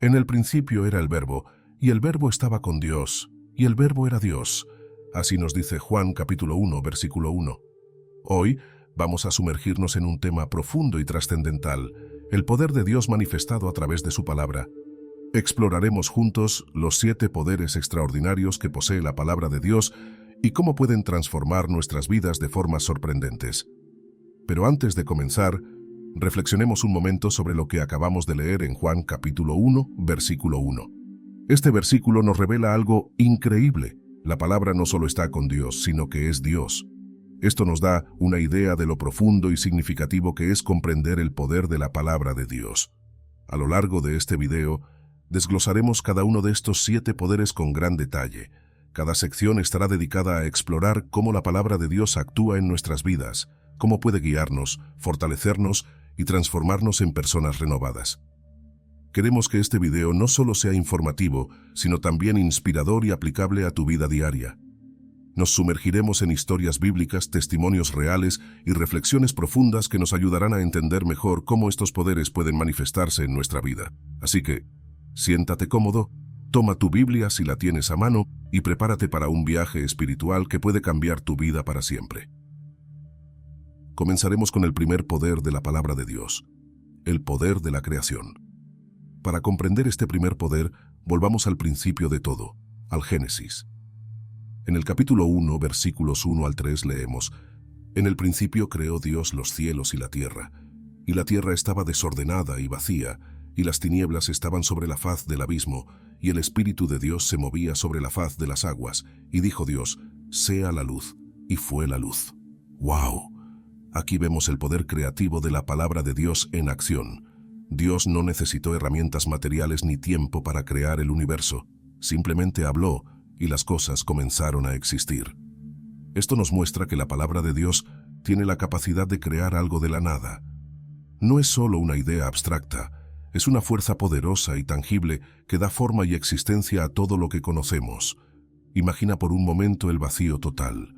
En el principio era el Verbo, y el Verbo estaba con Dios, y el Verbo era Dios. Así nos dice Juan capítulo 1, versículo 1. Hoy vamos a sumergirnos en un tema profundo y trascendental, el poder de Dios manifestado a través de su palabra. Exploraremos juntos los 7 poderes extraordinarios que posee la palabra de Dios y cómo pueden transformar nuestras vidas de formas sorprendentes. Pero antes de comenzar, reflexionemos un momento sobre lo que acabamos de leer en Juan capítulo 1, versículo 1. Este versículo nos revela algo increíble. La palabra no solo está con Dios, sino que es Dios. Esto nos da una idea de lo profundo y significativo que es comprender el poder de la palabra de Dios. A lo largo de este video, desglosaremos cada uno de estos 7 poderes con gran detalle. Cada sección estará dedicada a explorar cómo la palabra de Dios actúa en nuestras vidas, cómo puede guiarnos, fortalecernos y transformarnos en personas renovadas. Queremos que este video no solo sea informativo, sino también inspirador y aplicable a tu vida diaria. Nos sumergiremos en historias bíblicas, testimonios reales y reflexiones profundas que nos ayudarán a entender mejor cómo estos poderes pueden manifestarse en nuestra vida. Así que, siéntate cómodo, toma tu Biblia si la tienes a mano y prepárate para un viaje espiritual que puede cambiar tu vida para siempre. Comenzaremos con el primer poder de la palabra de Dios, el poder de la creación. Para comprender este primer poder, volvamos al principio de todo, al Génesis. En el capítulo 1, versículos 1 al 3 leemos: En el principio creó Dios los cielos y la tierra estaba desordenada y vacía, y las tinieblas estaban sobre la faz del abismo, y el Espíritu de Dios se movía sobre la faz de las aguas, y dijo Dios: sea la luz, y fue la luz. ¡Wow! Aquí vemos el poder creativo de la palabra de Dios en acción. Dios no necesitó herramientas materiales ni tiempo para crear el universo. Simplemente habló y las cosas comenzaron a existir. Esto nos muestra que la palabra de Dios tiene la capacidad de crear algo de la nada. No es solo una idea abstracta, es una fuerza poderosa y tangible que da forma y existencia a todo lo que conocemos. Imagina por un momento el vacío total,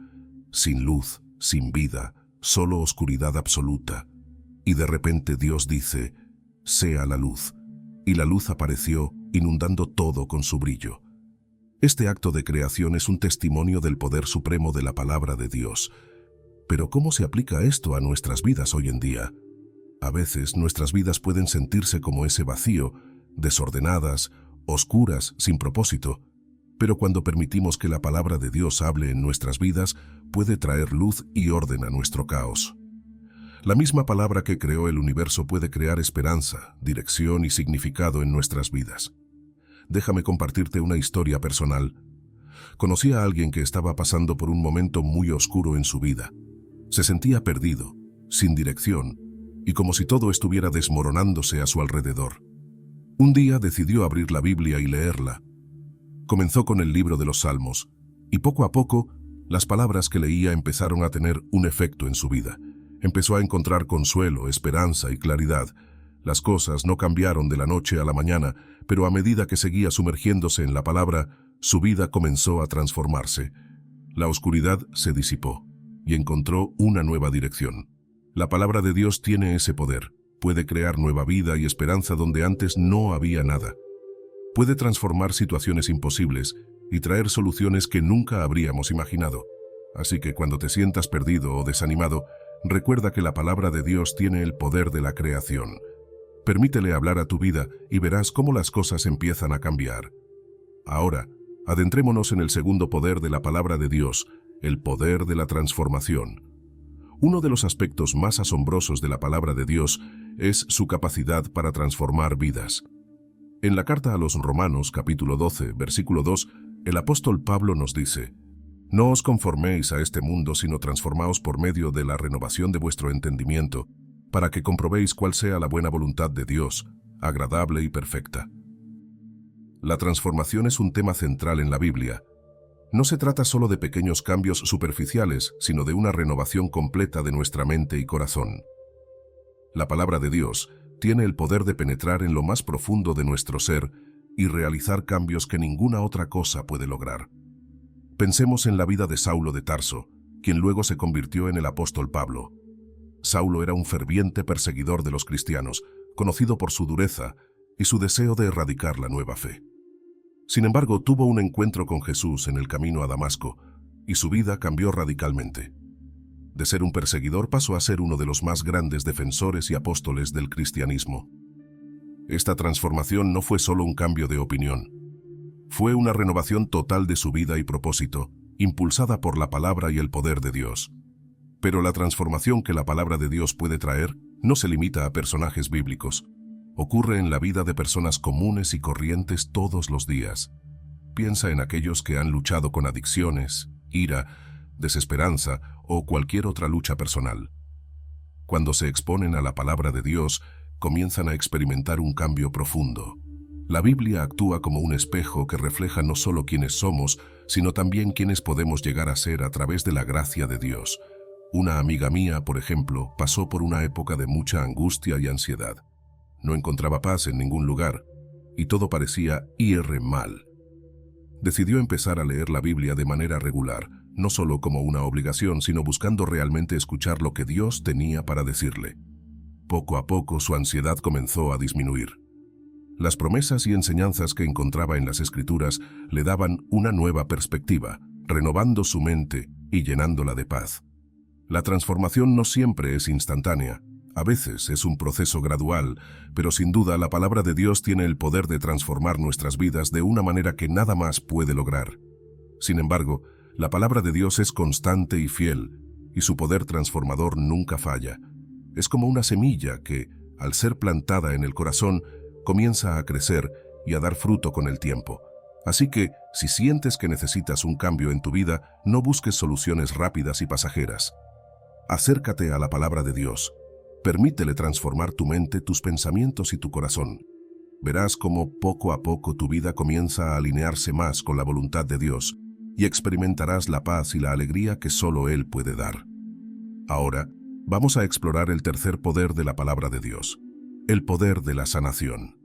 sin luz, sin vida, solo oscuridad absoluta. Y de repente Dios dice: sea la luz. Y la luz apareció, inundando todo con su brillo. Este acto de creación es un testimonio del poder supremo de la palabra de Dios. Pero ¿cómo se aplica esto a nuestras vidas hoy en día? A veces nuestras vidas pueden sentirse como ese vacío, desordenadas, oscuras, sin propósito. Pero cuando permitimos que la palabra de Dios hable en nuestras vidas, puede traer luz y orden a nuestro caos. La misma palabra que creó el universo puede crear esperanza, dirección y significado en nuestras vidas. Déjame compartirte una historia personal. Conocí a alguien que estaba pasando por un momento muy oscuro en su vida. Se sentía perdido, sin dirección, y como si todo estuviera desmoronándose a su alrededor. Un día decidió abrir la Biblia y leerla. Comenzó con el libro de los Salmos, y poco a poco, las palabras que leía empezaron a tener un efecto en su vida. Empezó a encontrar consuelo, esperanza y claridad. Las cosas no cambiaron de la noche a la mañana, pero a medida que seguía sumergiéndose en la palabra, su vida comenzó a transformarse. La oscuridad se disipó y encontró una nueva dirección. La palabra de Dios tiene ese poder. Puede crear nueva vida y esperanza donde antes no había nada. Puede transformar situaciones imposibles y traer soluciones que nunca habríamos imaginado. Así que cuando te sientas perdido o desanimado, recuerda que la palabra de Dios tiene el poder de la creación. Permítele hablar a tu vida y verás cómo las cosas empiezan a cambiar. Ahora, adentrémonos en el segundo poder de la palabra de Dios, el poder de la transformación. Uno de los aspectos más asombrosos de la palabra de Dios es su capacidad para transformar vidas. En la carta a los Romanos, capítulo 12, versículo 2, el apóstol Pablo nos dice: no os conforméis a este mundo, sino transformaos por medio de la renovación de vuestro entendimiento, para que comprobéis cuál sea la buena voluntad de Dios, agradable y perfecta. La transformación es un tema central en la Biblia. No se trata solo de pequeños cambios superficiales, sino de una renovación completa de nuestra mente y corazón. La palabra de Dios tiene el poder de penetrar en lo más profundo de nuestro ser y realizar cambios que ninguna otra cosa puede lograr. Pensemos en la vida de Saulo de Tarso, quien luego se convirtió en el apóstol Pablo. Saulo era un ferviente perseguidor de los cristianos, conocido por su dureza, y su deseo de erradicar la nueva fe. Sin embargo, tuvo un encuentro con Jesús en el camino a Damasco, y su vida cambió radicalmente. De ser un perseguidor pasó a ser uno de los más grandes defensores y apóstoles del cristianismo. Esta transformación no fue solo un cambio de opinión. Fue una renovación total de su vida y propósito, impulsada por la palabra y el poder de Dios. Pero la transformación que la palabra de Dios puede traer no se limita a personajes bíblicos. Ocurre en la vida de personas comunes y corrientes todos los días. Piensa en aquellos que han luchado con adicciones, ira, desesperanza o cualquier otra lucha personal. Cuando se exponen a la palabra de Dios, comienzan a experimentar un cambio profundo. La Biblia actúa como un espejo que refleja no solo quiénes somos, sino también quiénes podemos llegar a ser a través de la gracia de Dios. Una amiga mía, por ejemplo, pasó por una época de mucha angustia y ansiedad. No encontraba paz en ningún lugar, y todo parecía ir mal. Decidió empezar a leer la Biblia de manera regular, no solo como una obligación, sino buscando realmente escuchar lo que Dios tenía para decirle. Poco a poco su ansiedad comenzó a disminuir. Las promesas y enseñanzas que encontraba en las Escrituras le daban una nueva perspectiva, renovando su mente y llenándola de paz. La transformación no siempre es instantánea. A veces es un proceso gradual, pero sin duda la palabra de Dios tiene el poder de transformar nuestras vidas de una manera que nada más puede lograr. Sin embargo, la palabra de Dios es constante y fiel, y su poder transformador nunca falla. Es como una semilla que, al ser plantada en el corazón, comienza a crecer y a dar fruto con el tiempo. Así que, si sientes que necesitas un cambio en tu vida, no busques soluciones rápidas y pasajeras. Acércate a la palabra de Dios. Permítele transformar tu mente, tus pensamientos y tu corazón. Verás cómo poco a poco tu vida comienza a alinearse más con la voluntad de Dios y experimentarás la paz y la alegría que solo Él puede dar. Ahora, vamos a explorar el tercer poder de la palabra de Dios, el poder de la sanación.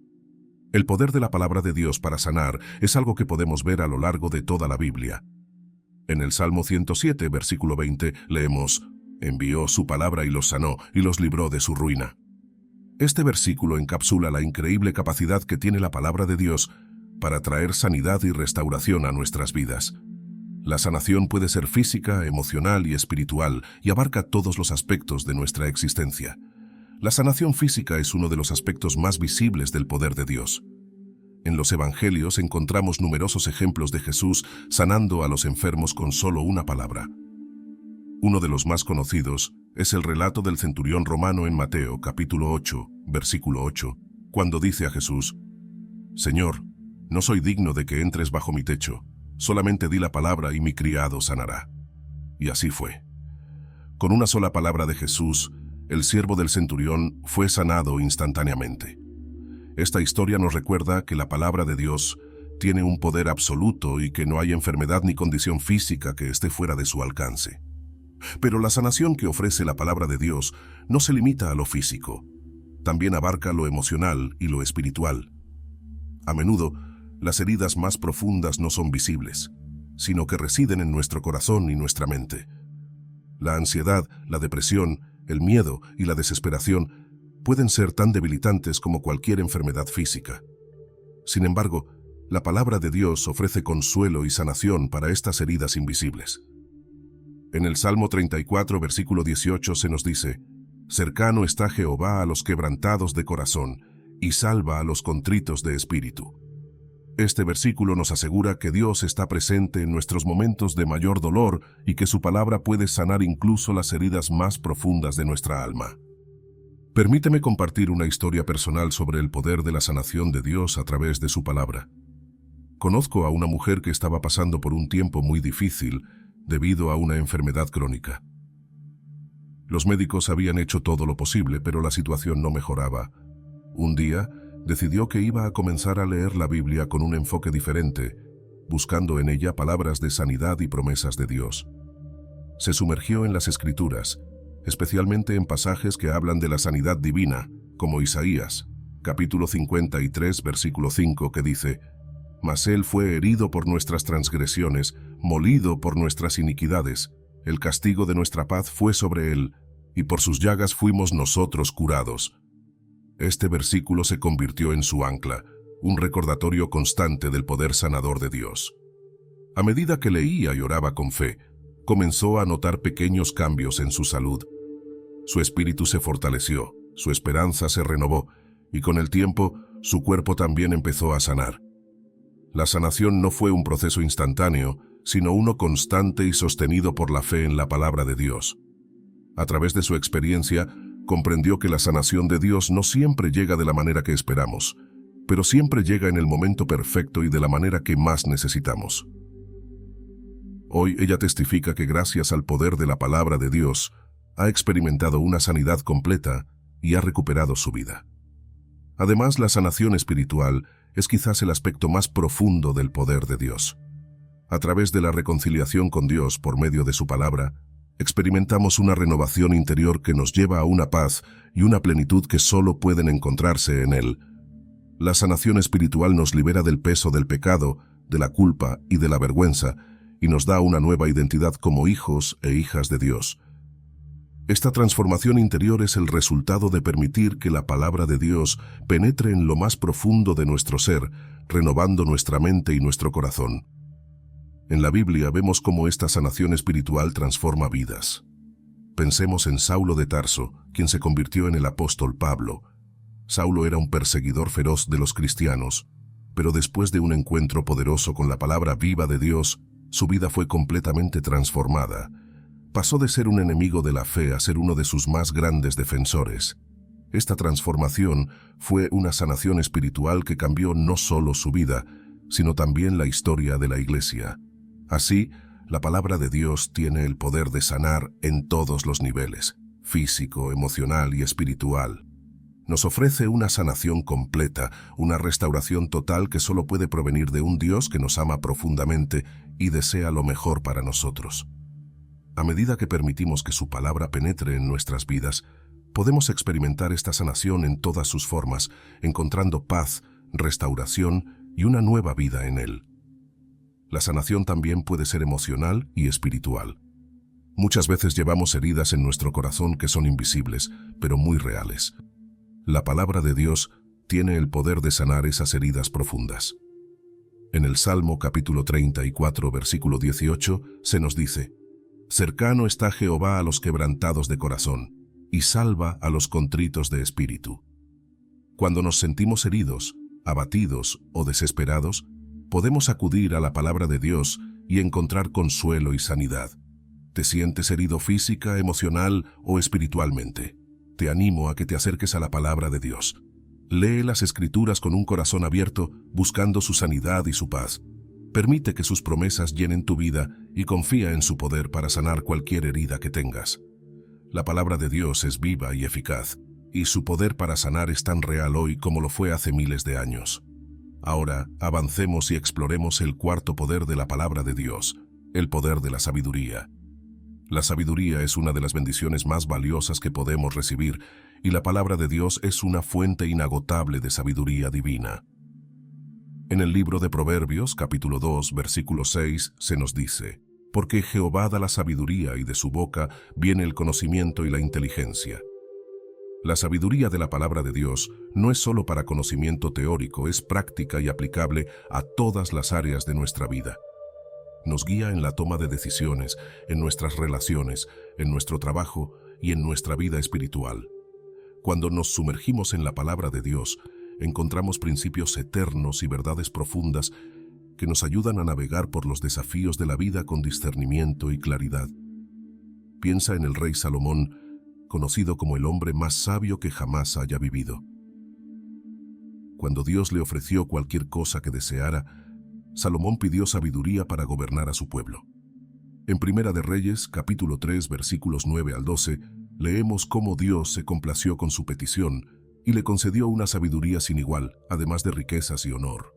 El poder de la palabra de Dios para sanar es algo que podemos ver a lo largo de toda la Biblia. En el Salmo 107, versículo 20, leemos: envió su palabra y los sanó y los libró de su ruina. Este versículo encapsula la increíble capacidad que tiene la palabra de Dios para traer sanidad y restauración a nuestras vidas. La sanación puede ser física, emocional y espiritual y abarca todos los aspectos de nuestra existencia. La sanación física es uno de los aspectos más visibles del poder de Dios. En los Evangelios encontramos numerosos ejemplos de Jesús sanando a los enfermos con solo una palabra. Uno de los más conocidos es el relato del centurión romano en Mateo, capítulo 8, versículo 8, cuando dice a Jesús: «Señor, no soy digno de que entres bajo mi techo, solamente di la palabra y mi criado sanará». Y así fue. Con una sola palabra de Jesús, el siervo del centurión fue sanado instantáneamente. Esta historia nos recuerda que la palabra de Dios tiene un poder absoluto y que no hay enfermedad ni condición física que esté fuera de su alcance. Pero la sanación que ofrece la palabra de Dios no se limita a lo físico, también abarca lo emocional y lo espiritual. A menudo, las heridas más profundas no son visibles, sino que residen en nuestro corazón y nuestra mente. La ansiedad, la depresión, el miedo y la desesperación pueden ser tan debilitantes como cualquier enfermedad física. Sin embargo, la palabra de Dios ofrece consuelo y sanación para estas heridas invisibles. En el Salmo 34, versículo 18 se nos dice: «Cercano está Jehová a los quebrantados de corazón, y salva a los contritos de espíritu». Este versículo nos asegura que Dios está presente en nuestros momentos de mayor dolor y que su palabra puede sanar incluso las heridas más profundas de nuestra alma. Permíteme compartir una historia personal sobre el poder de la sanación de Dios a través de su palabra. Conozco a una mujer que estaba pasando por un tiempo muy difícil debido a una enfermedad crónica. Los médicos habían hecho todo lo posible, pero la situación no mejoraba. Un día, decidió que iba a comenzar a leer la Biblia con un enfoque diferente, buscando en ella palabras de sanidad y promesas de Dios. Se sumergió en las Escrituras, especialmente en pasajes que hablan de la sanidad divina, como Isaías, capítulo 53, versículo 5, que dice: «Mas él fue herido por nuestras transgresiones, molido por nuestras iniquidades. El castigo de nuestra paz fue sobre él, y por sus llagas fuimos nosotros curados». Este versículo se convirtió en su ancla, un recordatorio constante del poder sanador de Dios. A medida que leía y oraba con fe, comenzó a notar pequeños cambios en su salud. Su espíritu se fortaleció, su esperanza se renovó, y con el tiempo, su cuerpo también empezó a sanar. La sanación no fue un proceso instantáneo, sino uno constante y sostenido por la fe en la palabra de Dios. A través de su experiencia, comprendió que la sanación de Dios no siempre llega de la manera que esperamos, pero siempre llega en el momento perfecto y de la manera que más necesitamos. Hoy ella testifica que gracias al poder de la palabra de Dios, ha experimentado una sanidad completa y ha recuperado su vida. Además, la sanación espiritual es quizás el aspecto más profundo del poder de Dios. A través de la reconciliación con Dios por medio de su palabra, experimentamos una renovación interior que nos lleva a una paz y una plenitud que solo pueden encontrarse en Él. La sanación espiritual nos libera del peso del pecado, de la culpa y de la vergüenza, y nos da una nueva identidad como hijos e hijas de Dios. Esta transformación interior es el resultado de permitir que la palabra de Dios penetre en lo más profundo de nuestro ser, renovando nuestra mente y nuestro corazón. En la Biblia vemos cómo esta sanación espiritual transforma vidas. Pensemos en Saulo de Tarso, quien se convirtió en el apóstol Pablo. Saulo era un perseguidor feroz de los cristianos, pero después de un encuentro poderoso con la palabra viva de Dios, su vida fue completamente transformada. Pasó de ser un enemigo de la fe a ser uno de sus más grandes defensores. Esta transformación fue una sanación espiritual que cambió no solo su vida, sino también la historia de la Iglesia. Así, la palabra de Dios tiene el poder de sanar en todos los niveles, físico, emocional y espiritual. Nos ofrece una sanación completa, una restauración total que solo puede provenir de un Dios que nos ama profundamente y desea lo mejor para nosotros. A medida que permitimos que su palabra penetre en nuestras vidas, podemos experimentar esta sanación en todas sus formas, encontrando paz, restauración y una nueva vida en Él. La sanación también puede ser emocional y espiritual. Muchas veces llevamos heridas en nuestro corazón que son invisibles, pero muy reales. La palabra de Dios tiene el poder de sanar esas heridas profundas. En el Salmo capítulo 34, versículo 18, se nos dice: «Cercano está Jehová a los quebrantados de corazón, y salva a los contritos de espíritu». Cuando nos sentimos heridos, abatidos o desesperados, podemos acudir a la palabra de Dios y encontrar consuelo y sanidad. ¿Te sientes herido física, emocional o espiritualmente? Te animo a que te acerques a la palabra de Dios. Lee las Escrituras con un corazón abierto, buscando su sanidad y su paz. Permite que sus promesas llenen tu vida y confía en su poder para sanar cualquier herida que tengas. La palabra de Dios es viva y eficaz, y su poder para sanar es tan real hoy como lo fue hace miles de años. Ahora, avancemos y exploremos el cuarto poder de la palabra de Dios, el poder de la sabiduría. La sabiduría es una de las bendiciones más valiosas que podemos recibir, y la palabra de Dios es una fuente inagotable de sabiduría divina. En el libro de Proverbios, capítulo 2, versículo 6, se nos dice: «Porque Jehová da la sabiduría, y de su boca viene el conocimiento y la inteligencia». La sabiduría de la palabra de Dios no es solo para conocimiento teórico, es práctica y aplicable a todas las áreas de nuestra vida. Nos guía en la toma de decisiones, en nuestras relaciones, en nuestro trabajo y en nuestra vida espiritual. Cuando nos sumergimos en la palabra de Dios, encontramos principios eternos y verdades profundas que nos ayudan a navegar por los desafíos de la vida con discernimiento y claridad. Piensa en el rey Salomón, conocido como el hombre más sabio que jamás haya vivido. Cuando Dios le ofreció cualquier cosa que deseara, Salomón pidió sabiduría para gobernar a su pueblo. En Primera de Reyes, capítulo 3, versículos 9 al 12, leemos cómo Dios se complació con su petición y le concedió una sabiduría sin igual, además de riquezas y honor.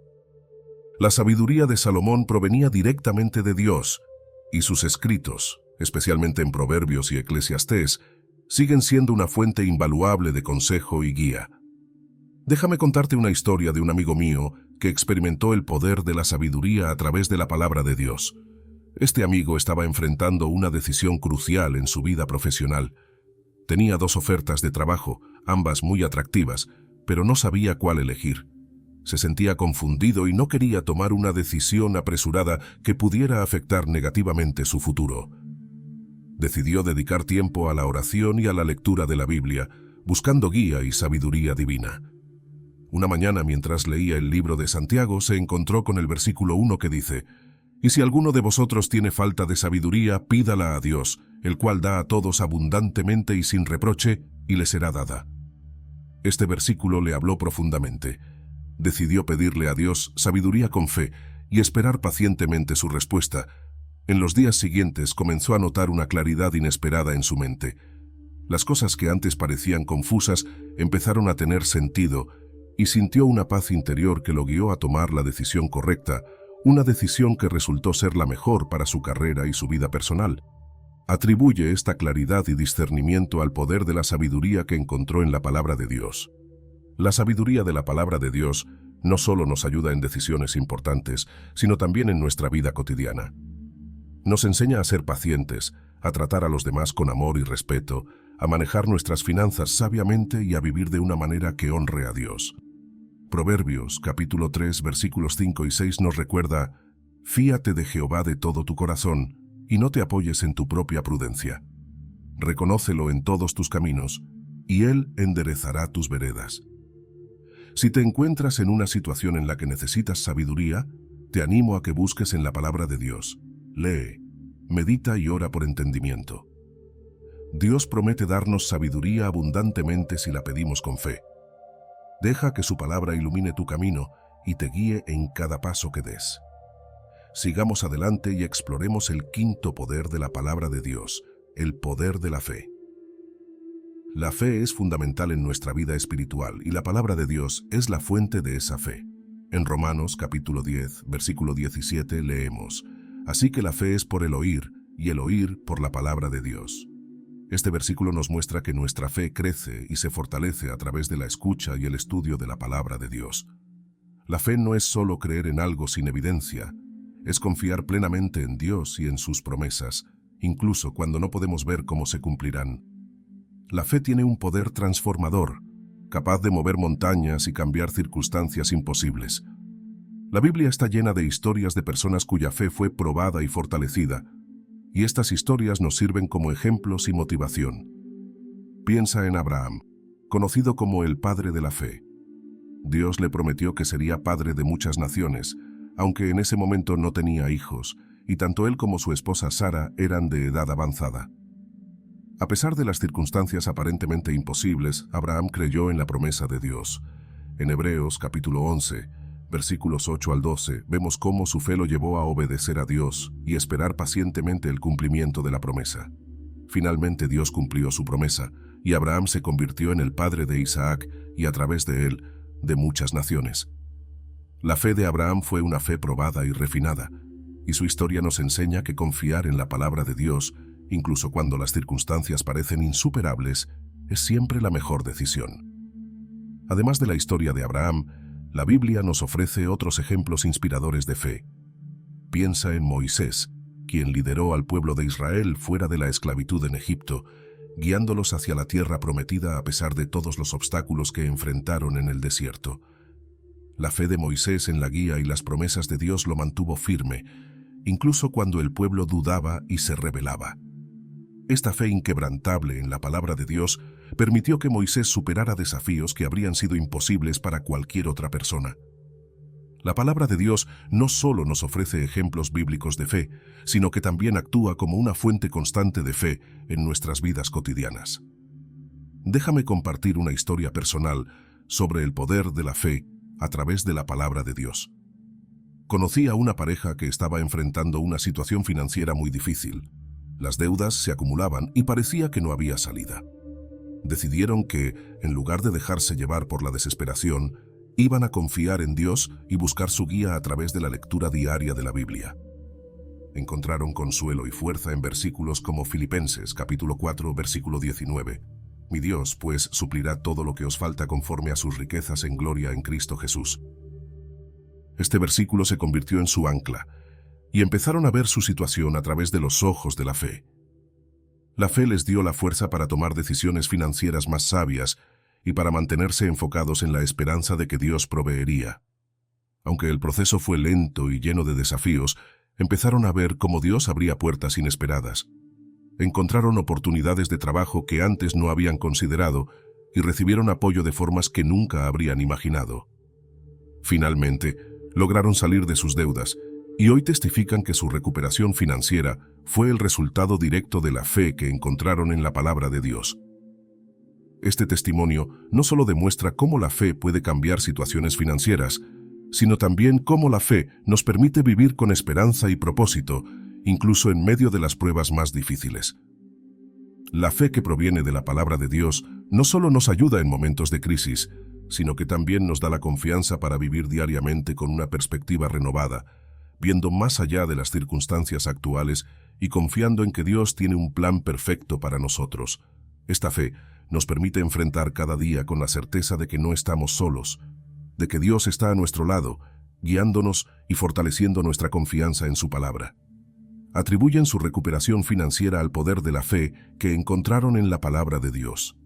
La sabiduría de Salomón provenía directamente de Dios, y sus escritos, especialmente en Proverbios y Eclesiastés, siguen siendo una fuente invaluable de consejo y guía. Déjame contarte una historia de un amigo mío que experimentó el poder de la sabiduría a través de la palabra de Dios. Este amigo estaba enfrentando una decisión crucial en su vida profesional. Tenía 2 ofertas de trabajo, ambas muy atractivas, pero no sabía cuál elegir. Se sentía confundido y no quería tomar una decisión apresurada que pudiera afectar negativamente su futuro. Decidió dedicar tiempo a la oración y a la lectura de la Biblia, buscando guía y sabiduría divina. Una mañana, mientras leía el libro de Santiago, se encontró con el versículo 1 que dice: «Y si alguno de vosotros tiene falta de sabiduría, pídala a Dios, el cual da a todos abundantemente y sin reproche, y le será dada». Este versículo le habló profundamente. Decidió pedirle a Dios sabiduría con fe y esperar pacientemente su respuesta. En los días siguientes comenzó a notar una claridad inesperada en su mente. Las cosas que antes parecían confusas empezaron a tener sentido y sintió una paz interior que lo guió a tomar la decisión correcta, una decisión que resultó ser la mejor para su carrera y su vida personal. Atribuye esta claridad y discernimiento al poder de la sabiduría que encontró en la palabra de Dios. La sabiduría de la palabra de Dios no solo nos ayuda en decisiones importantes, sino también en nuestra vida cotidiana. Nos enseña a ser pacientes, a tratar a los demás con amor y respeto, a manejar nuestras finanzas sabiamente y a vivir de una manera que honre a Dios. Proverbios, capítulo 3, versículos 5 y 6 nos recuerda: «Fíate de Jehová de todo tu corazón, y no te apoyes en tu propia prudencia. Reconócelo en todos tus caminos, y Él enderezará tus veredas». Si te encuentras en una situación en la que necesitas sabiduría, te animo a que busques en la palabra de Dios. Lee, medita y ora por entendimiento. Dios promete darnos sabiduría abundantemente si la pedimos con fe. Deja que su palabra ilumine tu camino y te guíe en cada paso que des. Sigamos adelante y exploremos el quinto poder de la palabra de Dios, el poder de la fe. La fe es fundamental en nuestra vida espiritual y la palabra de Dios es la fuente de esa fe. En Romanos capítulo 10, versículo 17 leemos: «Así que la fe es por el oír, y el oír por la palabra de Dios». Este versículo nos muestra que nuestra fe crece y se fortalece a través de la escucha y el estudio de la palabra de Dios. La fe no es solo creer en algo sin evidencia, es confiar plenamente en Dios y en sus promesas, incluso cuando no podemos ver cómo se cumplirán. La fe tiene un poder transformador, capaz de mover montañas y cambiar circunstancias imposibles. La Biblia está llena de historias de personas cuya fe fue probada y fortalecida, y estas historias nos sirven como ejemplos y motivación. Piensa en Abraham, conocido como el padre de la fe. Dios le prometió que sería padre de muchas naciones, aunque en ese momento no tenía hijos, y tanto él como su esposa Sara eran de edad avanzada. A pesar de las circunstancias aparentemente imposibles, Abraham creyó en la promesa de Dios. En Hebreos capítulo 11, versículos 8 al 12, vemos cómo su fe lo llevó a obedecer a Dios y esperar pacientemente el cumplimiento de la promesa. Finalmente Dios cumplió su promesa, y Abraham se convirtió en el padre de Isaac y a través de él, de muchas naciones. La fe de Abraham fue una fe probada y refinada, y su historia nos enseña que confiar en la palabra de Dios, incluso cuando las circunstancias parecen insuperables, es siempre la mejor decisión. Además de la historia de Abraham, la Biblia nos ofrece otros ejemplos inspiradores de fe. Piensa en Moisés, quien lideró al pueblo de Israel fuera de la esclavitud en Egipto, guiándolos hacia la tierra prometida a pesar de todos los obstáculos que enfrentaron en el desierto. La fe de Moisés en la guía y las promesas de Dios lo mantuvo firme, incluso cuando el pueblo dudaba y se rebelaba. Esta fe inquebrantable en la palabra de Dios permitió que Moisés superara desafíos que habrían sido imposibles para cualquier otra persona. La palabra de Dios no solo nos ofrece ejemplos bíblicos de fe, sino que también actúa como una fuente constante de fe en nuestras vidas cotidianas. Déjame compartir una historia personal sobre el poder de la fe a través de la palabra de Dios. Conocí a una pareja que estaba enfrentando una situación financiera muy difícil. Las deudas se acumulaban y parecía que no había salida. Decidieron que, en lugar de dejarse llevar por la desesperación, iban a confiar en Dios y buscar su guía a través de la lectura diaria de la Biblia. Encontraron consuelo y fuerza en versículos como Filipenses, capítulo 4, versículo 19. «Mi Dios, pues, suplirá todo lo que os falta conforme a sus riquezas en gloria en Cristo Jesús». Este versículo se convirtió en su ancla, y empezaron a ver su situación a través de los ojos de la fe. La fe les dio la fuerza para tomar decisiones financieras más sabias y para mantenerse enfocados en la esperanza de que Dios proveería. Aunque el proceso fue lento y lleno de desafíos, empezaron a ver cómo Dios abría puertas inesperadas. Encontraron oportunidades de trabajo que antes no habían considerado y recibieron apoyo de formas que nunca habrían imaginado. Finalmente, lograron salir de sus deudas y hoy testifican que su recuperación financiera fue el resultado directo de la fe que encontraron en la palabra de Dios. Este testimonio no solo demuestra cómo la fe puede cambiar situaciones financieras, sino también cómo la fe nos permite vivir con esperanza y propósito, incluso en medio de las pruebas más difíciles. La fe que proviene de la palabra de Dios no solo nos ayuda en momentos de crisis, sino que también nos da la confianza para vivir diariamente con una perspectiva renovada, viendo más allá de las circunstancias actuales y confiando en que Dios tiene un plan perfecto para nosotros. Esta fe nos permite enfrentar cada día con la certeza de que no estamos solos, de que Dios está a nuestro lado, guiándonos y fortaleciendo nuestra confianza en su palabra. Atribuyen su recuperación financiera al poder de la fe que encontraron en la palabra de Dios.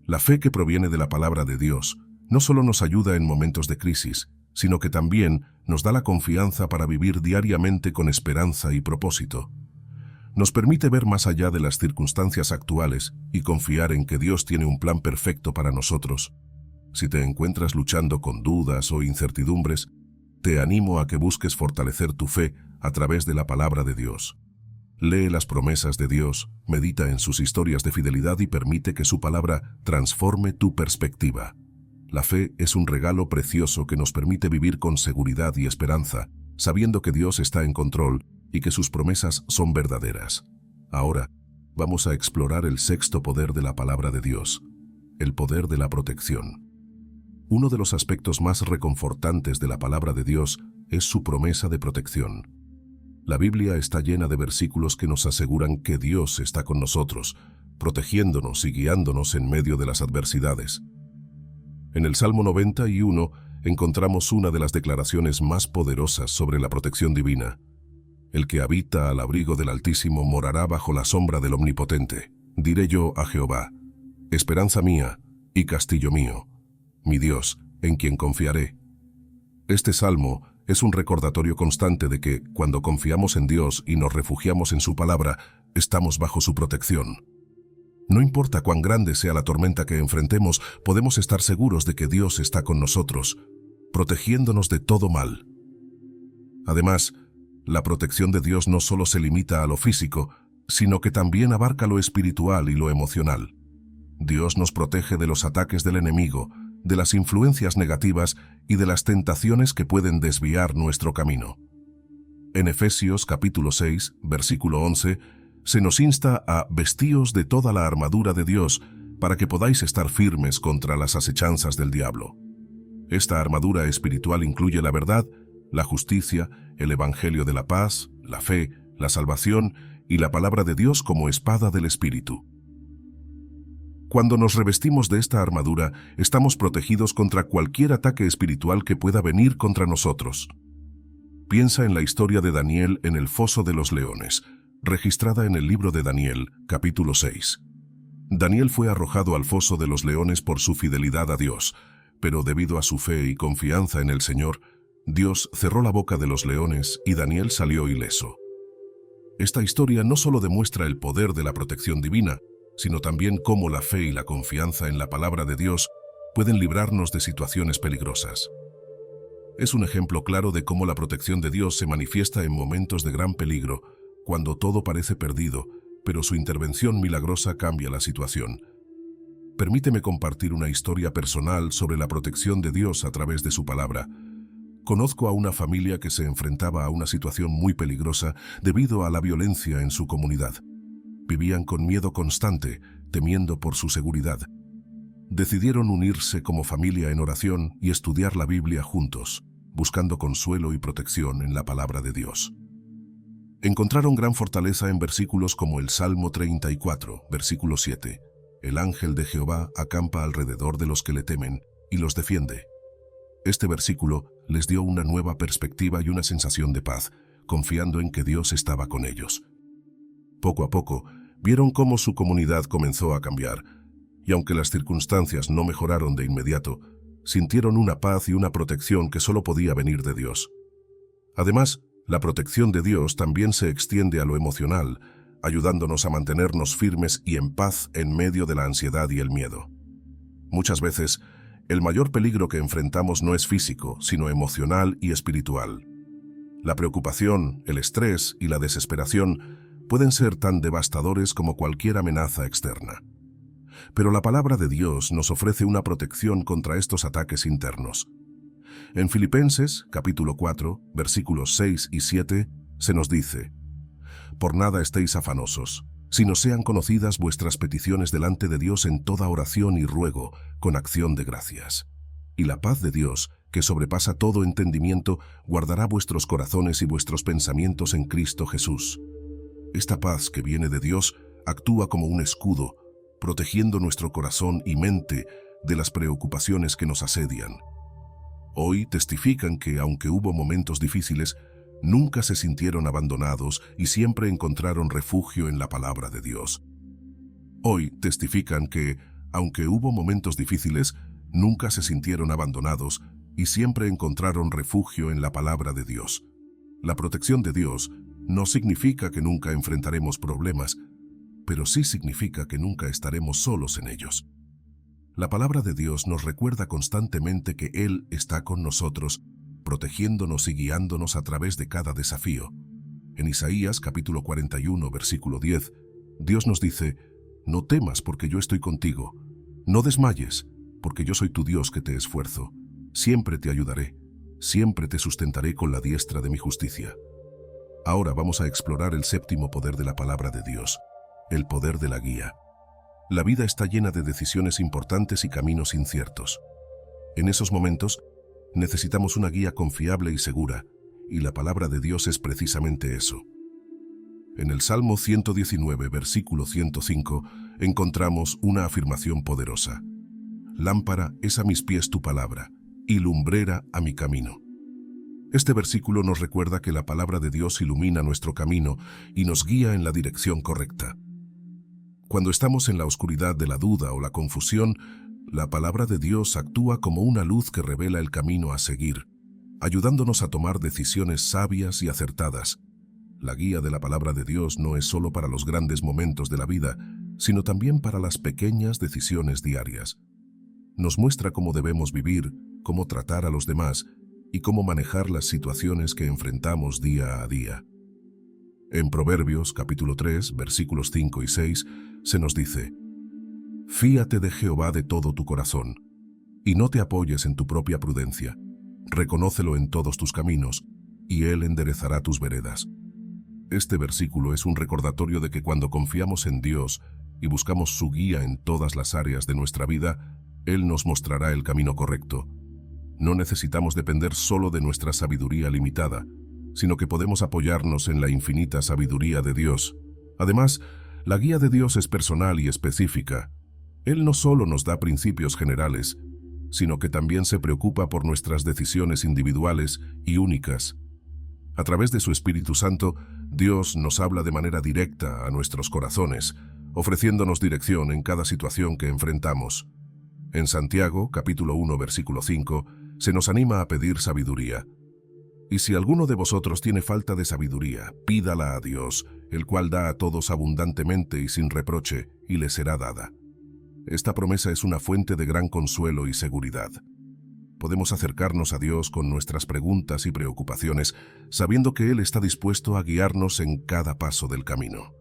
La fe que proviene de la palabra de Dios no solo nos ayuda en momentos de crisis, sino que también nos da la confianza para vivir diariamente con esperanza y propósito. Nos permite ver más allá de las circunstancias actuales y confiar en que Dios tiene un plan perfecto para nosotros. Si te encuentras luchando con dudas o incertidumbres, te animo a que busques fortalecer tu fe a través de la palabra de Dios. Lee las promesas de Dios, medita en sus historias de fidelidad y permite que su palabra transforme tu perspectiva. La fe es un regalo precioso que nos permite vivir con seguridad y esperanza, sabiendo que Dios está en control y que sus promesas son verdaderas. Ahora, vamos a explorar el sexto poder de la palabra de Dios, el poder de la protección. Uno de los aspectos más reconfortantes de la palabra de Dios es su promesa de protección. La Biblia está llena de versículos que nos aseguran que Dios está con nosotros, protegiéndonos y guiándonos en medio de las adversidades. En el Salmo 91 encontramos una de las declaraciones más poderosas sobre la protección divina. El que habita al abrigo del Altísimo morará bajo la sombra del Omnipotente. Diré yo a Jehová, esperanza mía y castillo mío, mi Dios, en quien confiaré. Este salmo es un recordatorio constante de que, cuando confiamos en Dios y nos refugiamos en su palabra, estamos bajo su protección. No importa cuán grande sea la tormenta que enfrentemos, podemos estar seguros de que Dios está con nosotros, protegiéndonos de todo mal. Además, la protección de Dios no solo se limita a lo físico, sino que también abarca lo espiritual y lo emocional. Dios nos protege de los ataques del enemigo, de las influencias negativas y de las tentaciones que pueden desviar nuestro camino. En Efesios capítulo 6, versículo 11, se nos insta a vestíos de toda la armadura de Dios para que podáis estar firmes contra las acechanzas del diablo. Esta armadura espiritual incluye la verdad, la justicia, el evangelio de la paz, la fe, la salvación y la palabra de Dios como espada del Espíritu. Cuando nos revestimos de esta armadura, estamos protegidos contra cualquier ataque espiritual que pueda venir contra nosotros. Piensa en la historia de Daniel en el foso de los leones, registrada en el libro de Daniel, capítulo 6. Daniel fue arrojado al foso de los leones por su fidelidad a Dios, pero debido a su fe y confianza en el Señor, Dios cerró la boca de los leones y Daniel salió ileso. Esta historia no solo demuestra el poder de la protección divina, sino también cómo la fe y la confianza en la palabra de Dios pueden librarnos de situaciones peligrosas. Es un ejemplo claro de cómo la protección de Dios se manifiesta en momentos de gran peligro, cuando todo parece perdido, pero su intervención milagrosa cambia la situación. Permíteme compartir una historia personal sobre la protección de Dios a través de su palabra. Conozco a una familia que se enfrentaba a una situación muy peligrosa debido a la violencia en su comunidad. Vivían con miedo constante, temiendo por su seguridad. Decidieron unirse como familia en oración y estudiar la Biblia juntos, buscando consuelo y protección en la palabra de Dios. Encontraron gran fortaleza en versículos como el Salmo 34, versículo 7. El ángel de Jehová acampa alrededor de los que le temen y los defiende. Este versículo les dio una nueva perspectiva y una sensación de paz, confiando en que Dios estaba con ellos. Poco a poco, vieron cómo su comunidad comenzó a cambiar. y aunque las circunstancias no mejoraron de inmediato, sintieron una paz y una protección que solo podía venir de Dios. Además, la protección de Dios también se extiende a lo emocional, ayudándonos a mantenernos firmes y en paz en medio de la ansiedad y el miedo. Muchas veces, el mayor peligro que enfrentamos no es físico, sino emocional y espiritual. La preocupación, el estrés y la desesperación pueden ser tan devastadores como cualquier amenaza externa. Pero la palabra de Dios nos ofrece una protección contra estos ataques internos. En Filipenses, capítulo 4, versículos 6 y 7, se nos dice: «Por nada estéis afanosos, sino sean conocidas vuestras peticiones delante de Dios en toda oración y ruego, con acción de gracias. Y la paz de Dios, que sobrepasa todo entendimiento, guardará vuestros corazones y vuestros pensamientos en Cristo Jesús». Esta paz que viene de Dios actúa como un escudo, protegiendo nuestro corazón y mente de las preocupaciones que nos asedian. Hoy testifican que, aunque hubo momentos difíciles, nunca se sintieron abandonados y siempre encontraron refugio en la palabra de Dios. Hoy testifican que, aunque hubo momentos difíciles, nunca se sintieron abandonados y siempre encontraron refugio en la palabra de Dios. La protección de Dios no significa que nunca enfrentaremos problemas, pero sí significa que nunca estaremos solos en ellos. La palabra de Dios nos recuerda constantemente que Él está con nosotros, protegiéndonos y guiándonos a través de cada desafío. En Isaías, capítulo 41, versículo 10, Dios nos dice: «No temas, porque yo estoy contigo. No desmayes, porque yo soy tu Dios que te esfuerzo. Siempre te ayudaré, siempre te sustentaré con la diestra de mi justicia». Ahora vamos a explorar el séptimo poder de la palabra de Dios, el poder de la guía. La vida está llena de decisiones importantes y caminos inciertos. En esos momentos, necesitamos una guía confiable y segura, y la palabra de Dios es precisamente eso. En el Salmo 119, versículo 105, encontramos una afirmación poderosa: «Lámpara es a mis pies tu palabra, y lumbrera a mi camino». Este versículo nos recuerda que la palabra de Dios ilumina nuestro camino y nos guía en la dirección correcta. Cuando estamos en la oscuridad de la duda o la confusión, la palabra de Dios actúa como una luz que revela el camino a seguir, ayudándonos a tomar decisiones sabias y acertadas. La guía de la palabra de Dios no es solo para los grandes momentos de la vida, sino también para las pequeñas decisiones diarias. Nos muestra cómo debemos vivir, cómo tratar a los demás y cómo manejar las situaciones que enfrentamos día a día. En Proverbios, capítulo 3, versículos 5 y 6, se nos dice: «Fíate de Jehová de todo tu corazón, y no te apoyes en tu propia prudencia. Reconócelo en todos tus caminos, y Él enderezará tus veredas». Este versículo es un recordatorio de que cuando confiamos en Dios y buscamos su guía en todas las áreas de nuestra vida, Él nos mostrará el camino correcto. No necesitamos depender solo de nuestra sabiduría limitada, sino que podemos apoyarnos en la infinita sabiduría de Dios. Además, la guía de Dios es personal y específica. Él no solo nos da principios generales, sino que también se preocupa por nuestras decisiones individuales y únicas. A través de su Espíritu Santo, Dios nos habla de manera directa a nuestros corazones, ofreciéndonos dirección en cada situación que enfrentamos. En Santiago, capítulo 1, versículo 5, se nos anima a pedir sabiduría. «Y si alguno de vosotros tiene falta de sabiduría, pídala a Dios, el cual da a todos abundantemente y sin reproche, y le será dada». Esta promesa es una fuente de gran consuelo y seguridad. Podemos acercarnos a Dios con nuestras preguntas y preocupaciones, sabiendo que Él está dispuesto a guiarnos en cada paso del camino.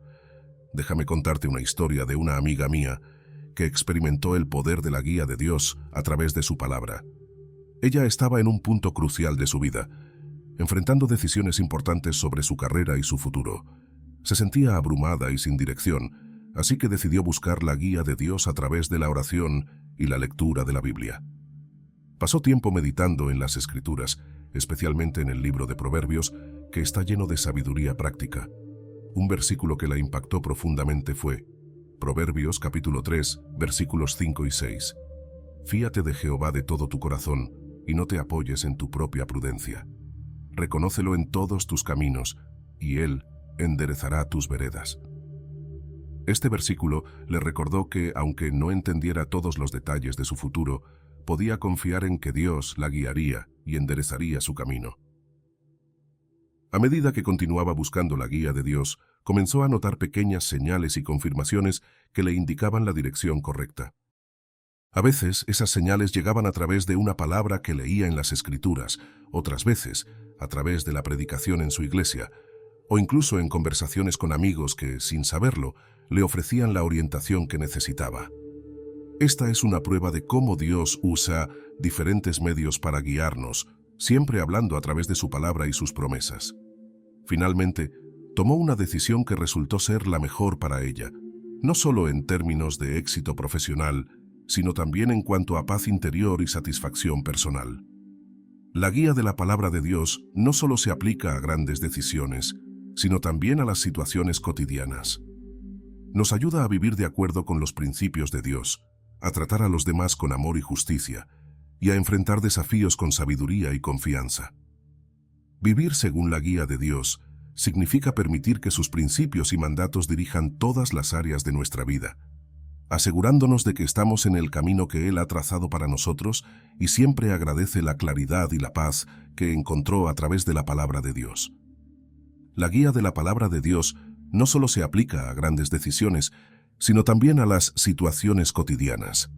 Déjame contarte una historia de una amiga mía que experimentó el poder de la guía de Dios a través de su palabra. Ella estaba en un punto crucial de su vida, enfrentando decisiones importantes sobre su carrera y su futuro. Se sentía abrumada y sin dirección, así que decidió buscar la guía de Dios a través de la oración y la lectura de la Biblia. Pasó tiempo meditando en las Escrituras, especialmente en el libro de Proverbios, que está lleno de sabiduría práctica. Un versículo que la impactó profundamente fue Proverbios capítulo 3, versículos 5 y 6. «Fíate de Jehová de todo tu corazón, y no te apoyes en tu propia prudencia. Reconócelo en todos tus caminos, y Él enderezará tus veredas». Este versículo le recordó que, aunque no entendiera todos los detalles de su futuro, podía confiar en que Dios la guiaría y enderezaría su camino. A medida que continuaba buscando la guía de Dios, comenzó a notar pequeñas señales y confirmaciones que le indicaban la dirección correcta. A veces, esas señales llegaban a través de una palabra que leía en las Escrituras, otras veces, a través de la predicación en su iglesia, o incluso en conversaciones con amigos que, sin saberlo, le ofrecían la orientación que necesitaba. Esta es una prueba de cómo Dios usa diferentes medios para guiarnos, siempre hablando a través de su palabra y sus promesas. Finalmente, tomó una decisión que resultó ser la mejor para ella, no solo en términos de éxito profesional, sino también en cuanto a paz interior y satisfacción personal. La guía de la palabra de Dios no solo se aplica a grandes decisiones, sino también a las situaciones cotidianas. Nos ayuda a vivir de acuerdo con los principios de Dios, a tratar a los demás con amor y justicia, y a enfrentar desafíos con sabiduría y confianza. Vivir según la guía de Dios significa permitir que sus principios y mandatos dirijan todas las áreas de nuestra vida, asegurándonos de que estamos en el camino que Él ha trazado para nosotros y siempre agradece la claridad y la paz que encontró a través de la palabra de Dios. La guía de la palabra de Dios no solo se aplica a grandes decisiones, sino también a las situaciones cotidianas.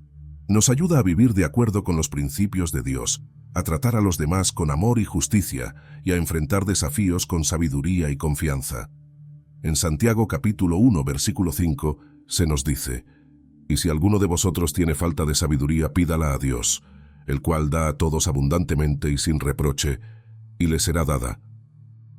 Nos ayuda a vivir de acuerdo con los principios de Dios, a tratar a los demás con amor y justicia y a enfrentar desafíos con sabiduría y confianza. En Santiago capítulo 1, versículo 5, se nos dice: «Y si alguno de vosotros tiene falta de sabiduría, pídala a Dios, el cual da a todos abundantemente y sin reproche, y le será dada».